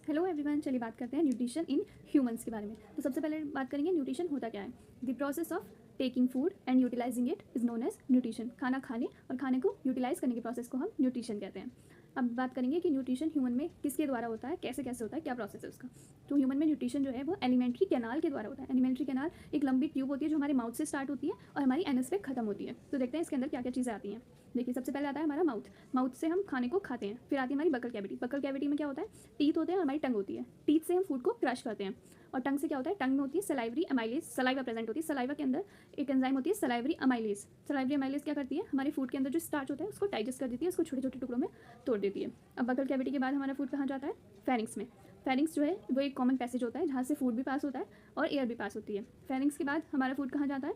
Hello everyone, चलिए बात करते हैं न्यूट्रिशन इन ह्यूमंस के बारे में। तो सबसे पहले बात करेंगे न्यूट्रिशन होता क्या है। The process of taking food and utilising it is known as nutrition. खाना खाने और खाने को यूटिलाइज करने के प्रोसेस को हम न्यूट्रिशन कहते हैं। अब बात करेंगे कि न्यूट्रिशन ह्यूमन में किसके द्वारा होता है, कैसे कैसे होता है, क्या प्रोसेस है उसका। तो ह्यूमन में न्यूट्रिशन जो है वो एलिमेंट्री कैनाल के द्वारा होता है। एलिमेंट्री कैनाल एक लंबी ट्यूब होती है जो हमारे माउथ से स्टार्ट होती है और हमारी एनस पे खत्म होती है। तो देखते हैं इसके अंदर क्या क्या चीज़ें आती हैं। देखिए, सबसे पहले आता है हमारा माउथ। माउथ से हम खाने को खाते हैं। फिर आती है हमारी बकल कैविटी। बकल कैविटी में क्या होता है, टीथ होते हैं और हमारी टंग होती है। टीथ से हम फूड को क्रश करते हैं। और टंग से क्या होता है, टंग में होती है सलाइवरी अमाइलेज। सलाइवा प्रेजेंट होती है। सलाइवा के अंदर एक एंजाइम होती है सलाइवरी अमाइलेज। सलाइवरी अमाइलेज क्या करती है, हमारे फूड के अंदर जो स्टार्च होता है उसको डाइजेस्ट कर देती है, उसको छोटे छोटे टुकड़ों में तोड़ देती है। अब बकल कैविटी के बाद हमारा फूड कहाँ जाता है, फेरिंग्स में। फेरिंग्स जो है वो एक कॉमन पैसेज होता है जहाँ से फूड भी पास होता है और एयर भी पास होती है। फेरिंग्स के बाद हमारा फूड कहाँ जाता है,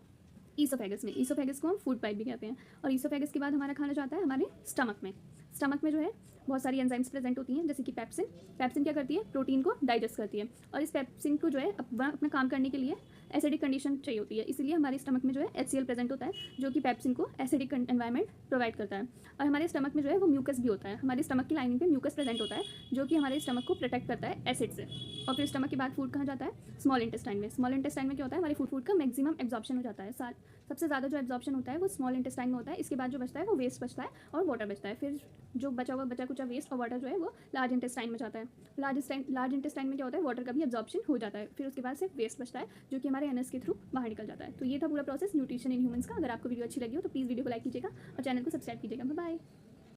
ईसोफेगस में। ईसोफेगस को हम फूड पाइप भी कहते हैं। और ईसोफेगस के बाद हमारा खाना जाता है हमारे स्टमक में। स्टमक में जो है बहुत सारी एंजाइम्स प्रेजेंट होती हैं, जैसे कि पेप्सिन। पेप्सिन क्या करती है, प्रोटीन को डाइजेस्ट करती है। और इस पेप्सिन को जो है अपना काम करने के लिए एसिडिक कंडीशन चाहिए होती है, इसलिए हमारे स्टमक में जो है HCl प्रेजेंट होता है जो कि पेप्सिन को एसिडिक एनवायरनमेंट प्रोवाइड करता है। और हमारे स्टमक में जो है वो म्यूकस भी होता है। हमारे स्टमक की लाइनिंग पे म्यूकस प्रेजेंट होता है जो कि हमारे स्टमक को प्रोटेक्ट करता है एसिड से। और फिर स्टमक के बाद फूड कहाँ जाता है, स्मॉल इंटेस्टाइन में। स्मॉल इंटेस्टाइन में क्या होता है, हमारे फूड का मैक्सिमम एब्जॉर्प्शन हो जाता है। सबसे ज़्यादा जो एब्जॉर्प्शन होता है वो स्मॉल इंटेस्टाइन में होता है। इसके बाद जो बचता है वो वेस्ट बचता है और वाटर बचता है। फिर जो बचा कुचा वेस्ट और वाटर जो है वो लार्ज इंटेस्टाइन में जाता है। लार्ज इंटेस्टाइन में क्या होता है, वाटर का भी एब्जॉर्प्शन हो जाता है। फिर उसके बाद सिर्फ वेस्ट बचता है जो कि हमारे एनएस के थ्रू बाहर निकल जाता है। तो ये था पूरा प्रोसेस न्यूट्रिशन इन ह्यूमंस का। अगर आपको वीडियो अच्छी लगी हो तो प्लीज़ वीडियो को लाइक कीजिएगा और चैनल को सब्सक्राइब कीजिएगा। बाय।